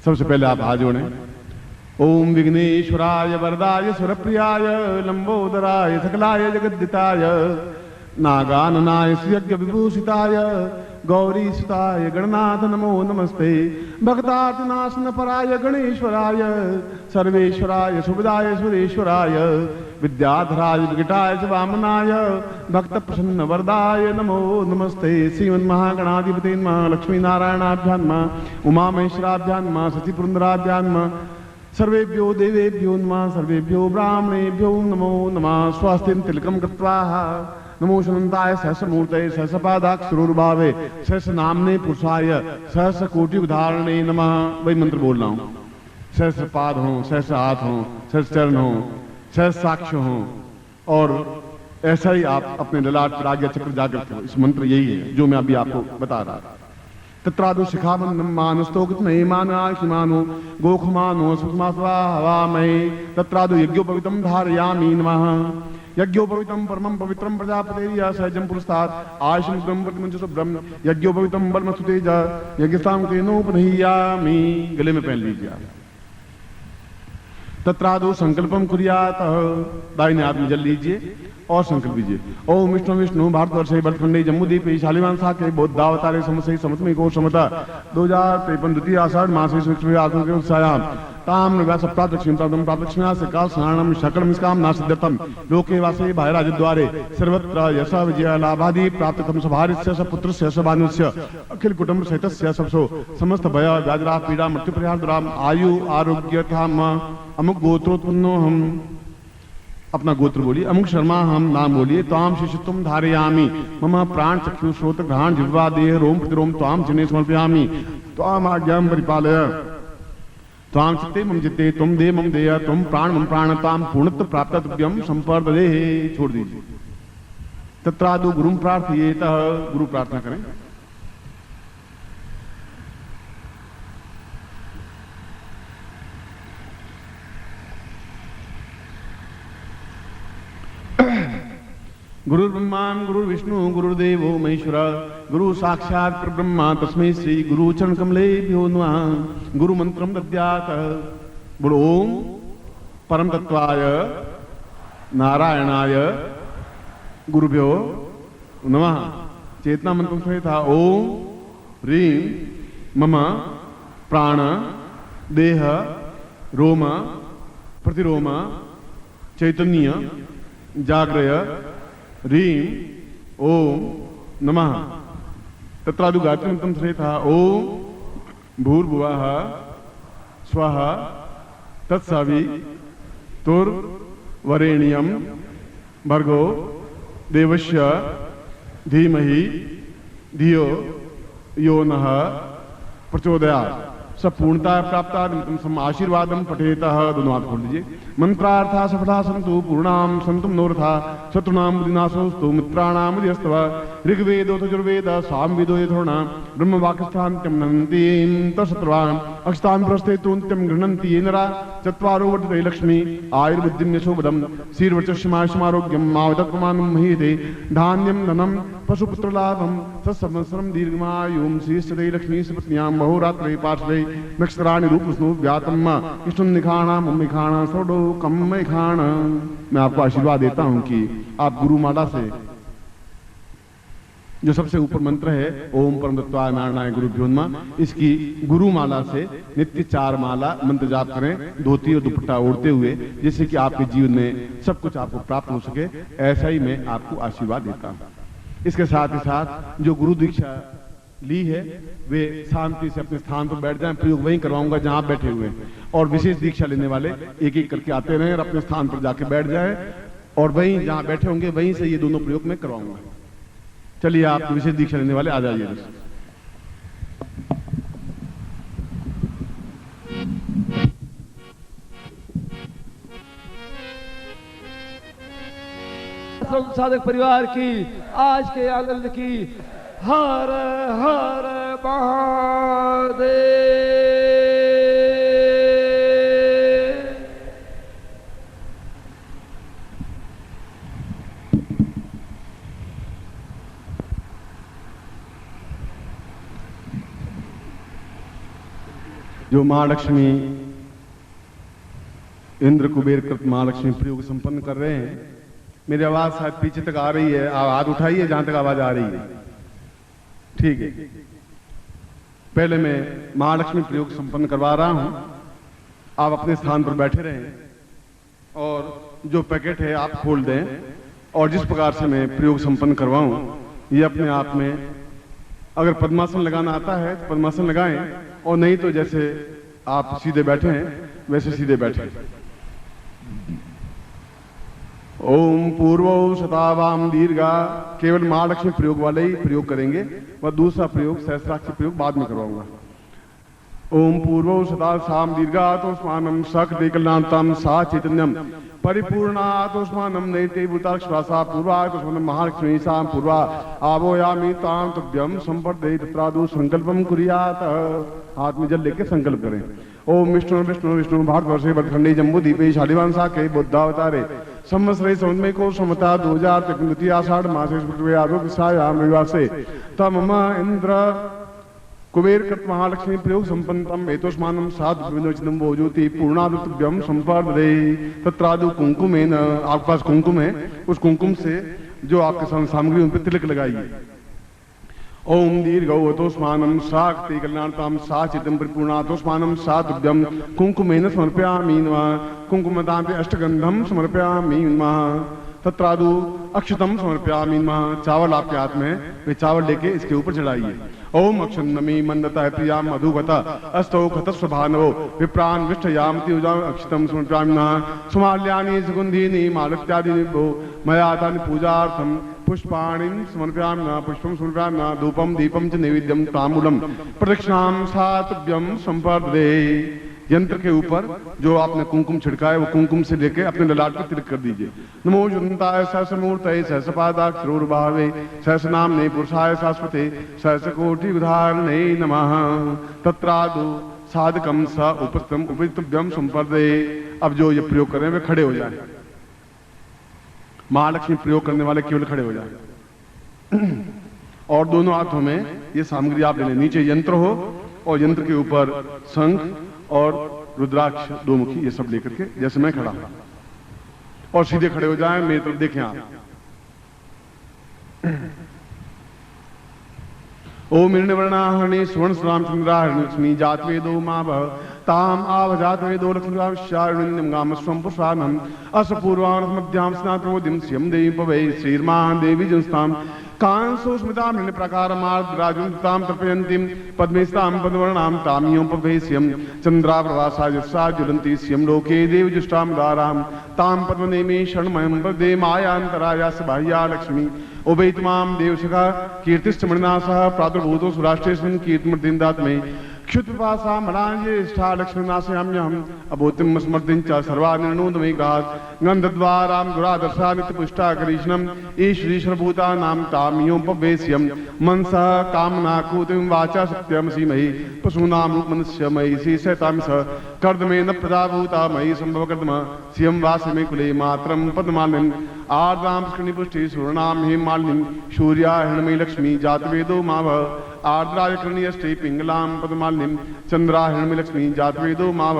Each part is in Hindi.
सबसे पहले आप हाथ जोड़ें। ओम विघ्नेश्वराय वरदाय सुरप्रियाय लंबोदराय सकलाय जगद्दिताय नागाननाय यज्ञ विभूषिताय गौरी सुताय गणनाथ नमो नमस्ते। भक्तार्तिनाशन पराय गणेश्वराय सर्वेश्वराय सुभदाय सुरेश्वराय विद्याधराय विकटाय च वामनाय भक्त प्रसन्न वरदाय नमो नमस्ते। श्रीमन्महागणाधिपते नमः लक्ष्मी नारायणाभ्यां नमः उमा महेश्वराभ्यां नमः सचिपुरंदराभ्यां नमः सर्वेभ्यो देवेभ्यो नमः सर्वेभ्यो ब्राह्मणेभ्यो नमो नमः। स्वस्तिं तिलकं कृत्वा नमो शनंताय सहस्रमूर्तये सहस्रपादाक्षरोर्भावे सहस्र नामने पुरुषाय सहस्र कोटि उदाहरणे नमः। वही मंत्र बोल रहा हूं। सहस्र पाद हो, सहस्र हाथ हो, सहस्र चरण हो, सहस्र साक्ष हो, और ऐसा ही आप अपने ललाट पर आज्ञा चक्र जागृत हो। इस मंत्र यही है जो मैं अभी आपको बता रहा था। तत्रादो शिखाबंधम मानस्तोगित नहीं मानो गोखमानो सुषमा स्वाहामहे तत्रादो यज्ञोपवितम धारयामि नमः। यज्ञोपवितम परमं पवित्रम प्रजापतेय सहजम पुरस्तात् आयुषं ब्रह्म प्रतिमंच ब्रह्म यज्ञोपवितम बलमस्तु तेज यज्ञसाम तेनोपनहियामि। गले में पहन लीजिए आप। तत्रादो संकल्पम कुर्यात, दाहिने हाथ में जल लीजिए और संकल्प लीजिए। ओम विष्णु विष्णु भारतवर्षे भरतखंडे जम्बूद्वीपे शालिवान साके बौद्धावतारे समसे समत्मे को समता 2053 द्वितीय आषाढ़ मासे शुक्ल आत्म के उत्सायाम ताम व्यास सप्ताह दक्षिण प्राप्तम प्राप्तक्षिणा से काल स्नानम शकलम निष्काम नासिद्धतम लोके वासे भायराज द्वारे सर्वत्र यश विजय लाभादि प्राप्त तम सभारिस्य स पुत्रस्य स भानुस्य अखिल कुटुंब सहितस्य सबसो समस्त भय व्याजरा पीड़ा मृत्यु परिहार दुराम आयु आरोग्य धाम अमुक गोत्रोत्पन्नो हम। अपना गोत्र बोलिए। अमुक शर्मा हम नाम बोलिए। त्वाम शिशुत्वम धारयामि मम प्राण चक्षु श्रोत घ्राण जिह्वा देह रोम प्रतिरोम त्वाम जिने समर्पयामि त्वाम आज्ञां परिपालय त्वाम चित्ते मम चित्ते तुम दे मम देय तुम प्राण मम प्राण ताम पूर्णत्व प्राप्त तुभ्यम संपर्दे। छोड़ दीजिए। तत्रादो गुरुम प्रार्थयेत, गुरु प्रार्थना करें। गुरुर्ब्रह्मा गुरुर्विष्णु गुरुर्देवो महेश्वरा गुरु साक्षात् परब्रह्म तस्मै श्री गुरु चरण कमलेभ्यो नमः। गुरु मंत्रम दद्यात्। बोलो ओम परम तत्वाय नारायणाय गुरुभ्यो नमः। चेतना मंत्र से था ओम ह्रीं मम प्राण देह रोम प्रतिरोम चैतन्य जाग्रय ह्रीं ओम नमः। तत्रादु गायत्री मंत्रम से था ओम भूर्भुवः स्वः तत्सवितुर्वरेण्यं भर्गो देवस्य धीमहि धियो यो नः प्रचोदयात्। सब पूर्णता प्राप्त सम आशीर्वादम पठेतः। दोनों हाथ खोल दीजिए। मंत्रार्था सफला संतु पूर्णाम संतुम नोरथा शत्रुनाम विनाशोस्तु मित्राणाम यस्तव ऋग्वेदो यजुर्वेद सामवेदो यथोर्णा ब्रह्म वाक्स्थान्त्यं नन्तीं तशत्रुवान् अक्षतान् प्रस्थेतुन्त्यं गृह्णन्ति ये नरा चत्वारो वर्तते लक्ष्मी आयुर्बुद्धिं यशोबलं शीर्वचस्मायुष्मारोग्यं मावदत्पमानं महीते धान्यं धनं पशुपुत्रलाभं तत्संवत्सरं दीर्घमायुं श्रीष्ठदे लक्ष्मी सपत्न्यां बहुरात्रे पार्श्वे नक्षत्राणि रूपस्नु व्यातम विष्णुनिखाणा मम्मिखाणा सौडो कम्मिखाणा। मैं आपको आशीर्वाद देता हूं कि आप गुरुमाला से जो सबसे ऊपर मंत्र है ओम परम तत्वाय नारायणाय गुरुभ्यो नमः, इसकी गुरुमाला से नित्य 4 माला मंत्र जाप करें धोती और दुपट्टा ओढ़ते हुए, जिससे कि आपके जीवन में सब कुछ आपको प्राप्त हो सके। ऐसा ही मैं आपको आशीर्वाद देता हूं। इसके साथ ही साथ जो गुरु दीक्षा ली है वे शांति से अपने स्थान पर बैठ जाएं। प्रयोग वहीं करवाऊंगा जहां आप बैठे हुए हैं, और विशेष दीक्षा लेने वाले एक एक करके आते रहें और अपने स्थान पर जाके बैठ जाएं, और वहीं जहां बैठे होंगे वहीं से ये दोनों प्रयोग मैं करवाऊंगा। चलिए आप विशेष दीक्षा लेने वाले आ जाइए। साधक परिवार की आज के आनंद की हर हर महादेव। जो महालक्ष्मी इंद्र कुबेर कृत महालक्ष्मी प्रयोग संपन्न कर रहे हैं। मेरी आवाज शायद पीछे तक आ रही है, आप हाथ उठाइए जहां तक आवाज आ रही है। ठीक है, पहले मैं महालक्ष्मी प्रयोग संपन्न करवा रहा हूं, आप अपने स्थान पर बैठे रहें और जो पैकेट है आप खोल दें और जिस प्रकार से मैं प्रयोग संपन्न करवाऊं ये अपने आप में, अगर पद्मासन लगाना आता है तो पद्मासन लगाएं और नहीं तो जैसे आप सीधे बैठे हैं वैसे सीधे बैठे। ओम पूर्वो शतावाम दीर्घा, केवल महालक्ष्मी प्रयोग वाले ही प्रयोग करेंगे, वह दूसरा प्रयोग सहस्राक्षर प्रयोग बाद में करवाऊंगा। ओम पूर्वो सदा साम दीर्घातोस्मानम सकते कल्याणतम सा चैतन्यम परिपूर्णातोस्मानम नैते भूताक्षरासा पूर्वातोस्मानम महालक्ष्मी सा पूर्वा आवोयामि ताम तुभ्यम संपर्दे तत्रादु संकल्पम कुर्यात। हाथ में जल लेके संकल्प करें। ओम विष्णु विष्णु विष्णु भारतवर्षे भटखंडे जम्बू द्वीपे शालिवान साके बुद्धावतारे संवत्सरे सौम्य को समता 2000 आषाढ़ मासे शुक्लयादो विशायाम रविवासे तम इंद्र कुबेर कृत महालक्ष्मी प्रयोग संपन्नतम एतोस्मानम साधु विनोचितम भोजोति पूर्णादुभ्यम संपर्दे तत्रादु कुंकुमेन, आपके पास कुंकुम है, उस कुंकुम से जो आपके सामग्री उन पर तिलक लगाइए। ओम दीर्घोतोस्मानम साक्ति कल्याणताम सा चितम परिपूर्णातोस्मानम साधुभ्यम कुंकुमेन समर्पयामि नमः कुंकुमतांते अष्टगंधम समर्पयामि नमः तत्रादु अक्षतम समर्पयामि नमः। चावल आपके हाथ में, वे चावल लेके इसके ऊपर चढ़ाइए। ओम अक्षन्नमी मंदता प्रिया मधुवता अस्तौ खतस्वभानवो विप्रान विष्ठयामति उजाम अक्षतम समर्पयामि नमः सुमाल्यानि सुगंधीनि मालत्यादीनि भो मयातानि पूजार्थम पुष्पाणि समर्पयामि नमः पुष्पम समर्पयामि नमः धूपम दीपम च नैवेद्यम ताम्बूलम प्रदक्षिणाम सातभ्यम संपर्दे। यंत्र के ऊपर जो आपने कुंकुम छिड़का है वो कुंकुम से लेके अपने ललाट पर तिलक कर दीजिए। नमो जुनताय सहस्रमूर्तये सहस्रपादाक्षरोर्भावे सहस्रनाम्ने पुरुषाय शाश्वते सहस्रकोटि उदाहरणे नमः तत्रादु साधकम स उपस्थम उपस्थितभ्यम संपर्दे। अब जो ये प्रयोग कर रहे हैं वे खड़े हो जाए। महालक्ष्मी प्रयोग करने वाले केवल खड़े हो जाए और दोनों हाथों में ये सामग्री आप ले लें। नीचे यंत्र हो और यंत्र के ऊपर शंख और रुद्राक्ष दो मुखी ये सब लेकर के जैसे मैं खड़ा हूं और सीधे खड़े हो जाएं, मेरी तरफ देखें आप। ओम निर्णवर्णाहरणे सुवर्ण श्राम चंद्राहरणे लक्ष्मी जातवेदो मां भव ताम आवजातवेदो लक्ष्मीराम गाम स्वं पुषानम असपूर्वान मध्याम स्नातमोदिम स्यम देवी पवै श्रीर्मान देवी जनस्ताम कांसो स्मितां हिरण्य प्रकारमार्द्राजुतां तर्पयन्तीं पद्मेस्तां पद्मवर्णां तामियों पवेश्यं चंद्राप्रभासा यस्सा ज्वलन्ति स्यं लोके देवजुष्टां दारां तां पद्मनेमि शरणमयं पदे मायान्तरायास बाह्या लक्ष्मी उभयतमां देवशिखा कीर्तिश्चमणिना सह प्रादुर्भूतो सुराष्ट्रेस्मिन् कीर्तिमर्दिन्दात्मे क्षुत्पिपासा मनाञ्जेष्ठा लक्ष्मीनाशयाम्यहम् अभूतिं स्मृतिं च सर्वानिर्णोदमेघात् गन्धद्वारां गुरादर्शा नित्यपुष्टा करीष्णम् ईश्वरीश्वरभूतानां तामियों पवेश्यं मनसः कामनाकूतिं वाचा सत्यं सीमहि पशूनां रूपमनुष्यमयि श्रीशैतां स कर्दमेन प्रजाभूता मयि सम्भवकर्दम स्यं वासमे कुले मातरं पद्मालिनीं आर्द्रां पुष्करणिपुष्टि सुवर्णां हेमालिनीं सूर्या हिरण्मयी लक्ष्मी जातवेदो माव आर्द्राय कर्णीयष्टि पिंगलां पद्मालिनीं चंद्रा हिरण्मयी लक्ष्मी जातवेदो माव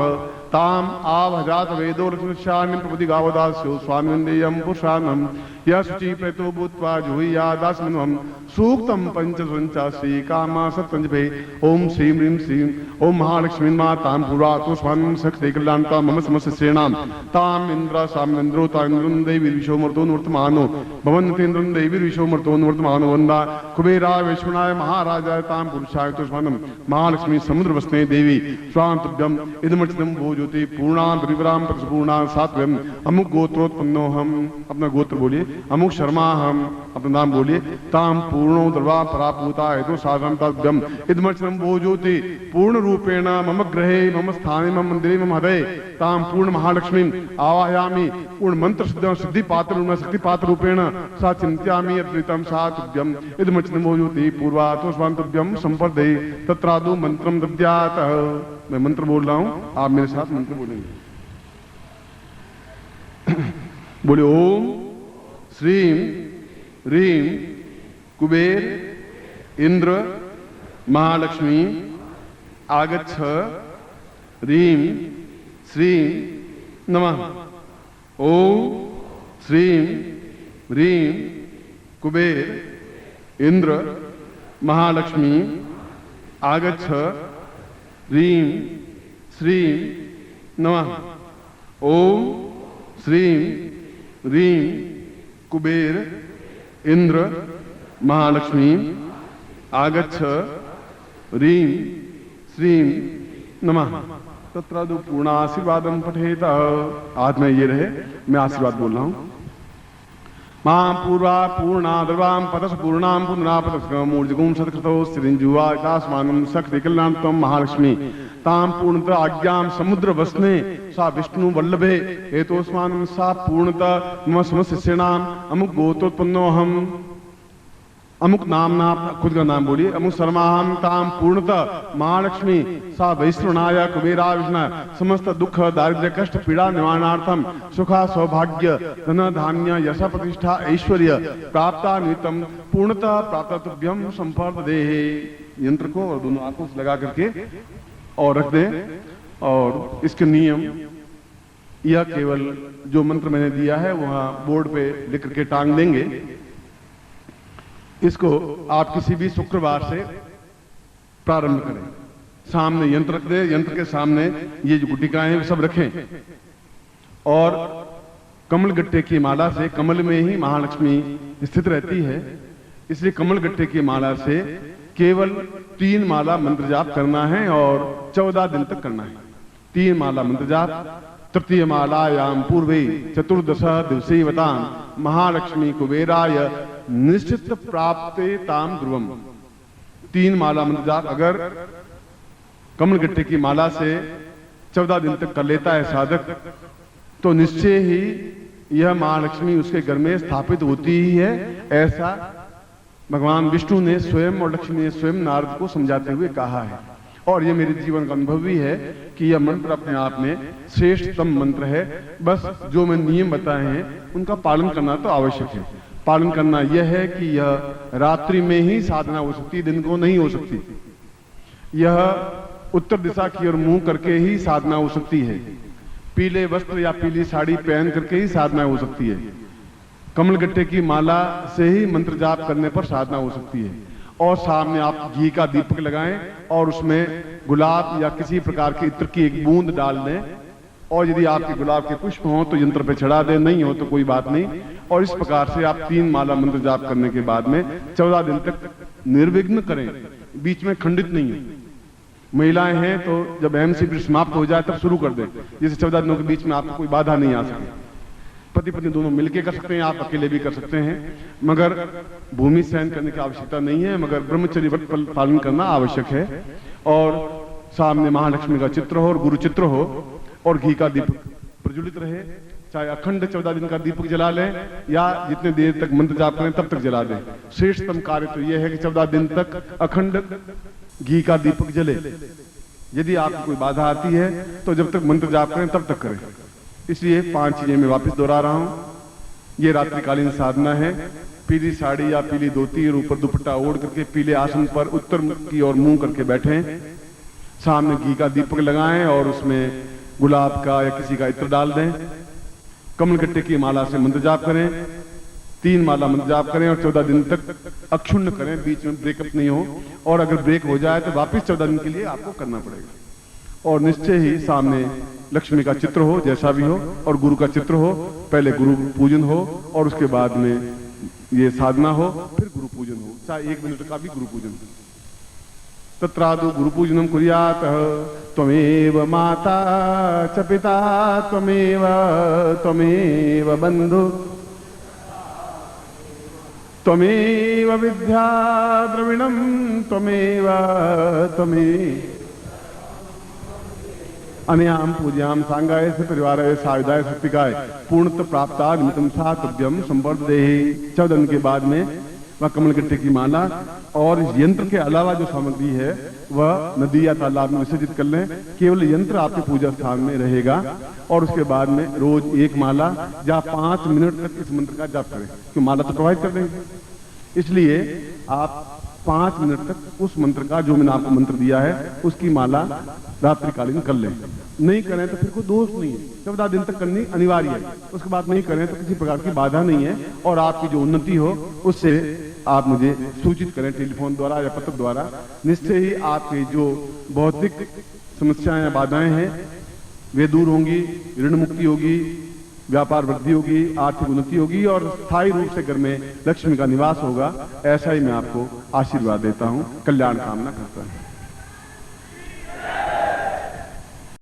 ताम आवजात वेदो लक्ष्मीशान्यं प्रपदि गावदास्यो स्वामिन्देयं पुरुषाणं यः शुचि प्रेतो भूत्वा जुहुयादास्मिन्वं सूक्तं पंचसंचा श्री कामा सत्पंचभे। ओम श्रीं ह्रीं श्रीं ओम महालक्ष्मी मातां पुरातो स्वानं शक्ति कल्याणता मम समस्त श्रेणां ताम इंद्र सामिन्द्रो तामिन्द्रं देवी विश्वमर्तो वर्तमानो भवन्तेन्द्रं देवी विश्वमर्तो वर्तमानो वंदा कुबेराय वैश्वनाय महाराजाय तां पुरुषाय तो स्वानं महालक्ष्मी समुद्र वसने देवी स्वांतभ्यम इदमर्चितं भोजोति पूर्णां त्रिपुरां प्रसपूर्णां सात्वयम् अमुक गोत्रोत्पन्नो हम, अपना गोत्र बोलिए, अमुक शर्मा हम, अपना नाम बोलिए, ताम पूर्णो द्रवा परापूता हेतु साधनताभ्यम इदमर्चितं भोजोति पूर्ण रूपेण मम गृहे मम स्थाने मम मंदिरे मम हृदये ताम पूर्ण महालक्ष्मी आवाहयामि पूर्ण मंत्र सिद्धि पात्र शक्ति पात्र रूपेण सा चिंत्यामि अद्वैतं सा तुभ्यम इदमर्चितं भोजोति पूर्वातो स्वांतभ्यम संपर्दे तत्रादु मंत्रम दद्यात्। मैं मंत्र बोल रहा हूं, आप मेरे साथ मंत्र बोलेंगे। बोले ओम श्रीं ह्रीं कुबेर इंद्र महालक्ष्मी आगच्छ ह्रीं श्रीं नमः। ओम श्रीं ह्रीं कुबेर इंद्र महालक्ष्मी आगच्छ ह्रीं श्रीं नमः। ओम श्रीं ह्रीं कुबेर इंद्र महालक्ष्मी आगच्छ ह्रीं श्रीं नमः। तत्रादु पूर्णाशीर्वादम पठेत। आज में ये रहे, मैं आशीर्वाद बोल रहा हूं। मां पूर्वा पूर्णा द्रवाम पतस पूर्णाम पुनरापतस मूर्जगुम सत्कृतो सिरिंजुवा दासमानम शक्ति कल्याण तम महालक्ष्मी ताम पूर्णतः आज्ञाम समुद्र वसने सा विष्णु वल्लभे हेतोस्मानम सा पूर्णतः मम समस्त शिष्याणाम अमुक गोत्रोत्पन्नो हम अमुक नाम ना खुद का नाम बोलिए। अमुक शर्माहम ताम पूर्णतः महालक्ष्मी सा वैष्णुनाय कुबेरा विष्णु समस्त दुख दारिद्र्य कष्ट पीड़ा निवारणार्थम सुखा सौभाग्य धन धान्य यश प्रतिष्ठा ऐश्वर्य प्राप्ता निमित्तम पूर्णतः प्राप्तव्यम संपर्दे। यंत्र को और दोनों आंखों से लगा करके और रख दें। और इसके नियम, यह केवल जो मंत्र मैंने दिया है वहां बोर्ड पे लिख करके टांग देंगे। इसको आप किसी भी शुक्रवार से प्रारंभ करें। सामने यंत्र रख दे, यंत्र के सामने ये जो गुटिकाएं हैं सब रखें और कमल गट्टे की माला से, कमल में ही महालक्ष्मी स्थित रहती है, इसलिए कमल गट्टे की माला से केवल 3 माला मंत्र जाप करना है और 14 दिन तक करना है। 3 माला मंत्र जाप। तृतीय मालायाम पूर्वे चतुर्दश दिवसेवताम महालक्ष्मी कुबेराय निश्चित प्राप्ते ताम ध्रुवम। 3 माला मंत्र जाप अगर कमल गट्टे की माला से 14 दिन तक कर लेता है साधक, तो निश्चय ही यह महालक्ष्मी उसके घर में स्थापित होती ही है। ऐसा भगवान विष्णु ने स्वयं और लक्ष्मी ने स्वयं नारद को समझाते हुए कहा है। और ये मेरे जीवन का अनुभव भी है कि यह मंत्र अपने आप में श्रेष्ठतम मंत्र है। बस जो मैं नियम बताए हैं उनका पालन करना तो आवश्यक है। पालन करना यह है कि यह रात्रि में ही साधना हो सकती है, दिन को नहीं हो सकती। यह उत्तर दिशा की ओर मुंह करके ही साधना हो सकती है। पीले वस्त्र या पीली साड़ी पहन करके ही साधना हो सकती है। कमल गट्टे की माला से ही मंत्र जाप करने पर साधना हो सकती है। और सामने आप घी का दीपक लगाएं और उसमें गुलाब या किसी प्रकार के इत्र की एक बूंद डाल दें। और यदि आपके गुलाब के पुष्प हों तो यंत्र पे चढ़ा दें, नहीं हो तो कोई बात नहीं। और इस प्रकार से आप 3 माला मंत्र जाप करने के बाद में 14 दिन तक निर्विघ्न करें, बीच में खंडित नहीं है। महिलाएं हैं तो जब एमसी समाप्त हो जाए तब शुरू कर दें, जैसे 14 दिनों के बीच में आपको कोई बाधा नहीं आ सके। पति पत्नी दोनों मिलकर कर सकते हैं, आप अकेले भी कर सकते हैं, मगर भूमि सहन करने की आवश्यकता नहीं है, मगर ब्रह्मचर्य व्रत पालन करना आवश्यक है। और सामने महालक्ष्मी का चित्र हो और गुरु चित्र हो और घी का दीपक प्रज्वलित रहे। चाहे अखंड 14 दिन का दीपक जला लें या जितने देर तक मंत्र जाप करें तब तक जला दें। श्रेष्ठतम कार्य तो यह है कि 14 दिन तक अखंड घी का दीपक जले। यदि आपको कोई बाधा आती है तो जब तक मंत्र जाप करें तब तक करें। इसलिए 5 चीजें मैं वापस दोहरा रहा हूं। ये रात्रिकालीन साधना है। पीली साड़ी या पीली धोती और ऊपर दुपट्टा ओढ़ करके पीले आसन पर उत्तर की ओर मुंह करके बैठें। सामने घी का दीपक लगाएं और उसमें गुलाब का या किसी का इत्र डाल दें। कमल गट्टे की माला से मंत्र जाप करें। 3 माला मंत्र जाप करें और 14 दिन तक अक्षुण्ण करें, बीच में ब्रेकअप नहीं हो। और अगर ब्रेक हो जाए तो वापिस 14 दिन के लिए आपको करना पड़ेगा। और निश्चय ही सामने लक्ष्मी का चित्र हो, जैसा भी हो, और गुरु का चित्र हो। पहले गुरु पूजन हो और उसके बाद में ये साधना हो, फिर गुरु पूजन हो, चाहे 1 मिनट का भी गुरु पूजन हो। तत्रादु गुरु पूजनम कुर्यात। त्वमेव माता च पिता त्वमेव बंधु त्वमेव विद्या द्रविणम त्वमेव अनयाम पूज्याम सांगाय से परिवाराय सायुधाय शक्तिकाय पूर्णत प्राप्ता निमित्तम सातव्यम संवर्धेहि। 14 दिन के बाद में वह कमल गट्टे की माला और यंत्र के अलावा जो सामग्री है वह नदी या तालाब में विसर्जित कर लें। केवल यंत्र आपके पूजा स्थान में रहेगा। और उसके बाद में रोज 1 माला या 5 मिनट तक इस मंत्र का जाप करें, क्योंकि माला तो प्रोवाइड कर देंगे। इसलिए आप 5 मिनट तक उस मंत्र का, जो मैंने आपको मंत्र दिया है, उसकी माला रात्रिकालीन कर लें। नहीं करें तो फिर कोई दोष नहीं है, 14 दिन तक करनी अनिवार्य है। उसके बाद नहीं करें तो किसी प्रकार की बाधा नहीं है, और आपकी जो उन्नति हो उससे आप मुझे सूचित करें टेलीफोन द्वारा या पत्र द्वारा। निश्चय ही आपकी जो भौतिक समस्याएं या बाधाएं हैं वे दूर होंगी, ऋण मुक्ति होगी, व्यापार वृद्धि होगी, आर्थिक उन्नति होगी, और स्थायी रूप से घर में लक्ष्मी का निवास होगा। ऐसा ही मैं आपको आशीर्वाद देता हूं, कल्याण कामना करता हूं।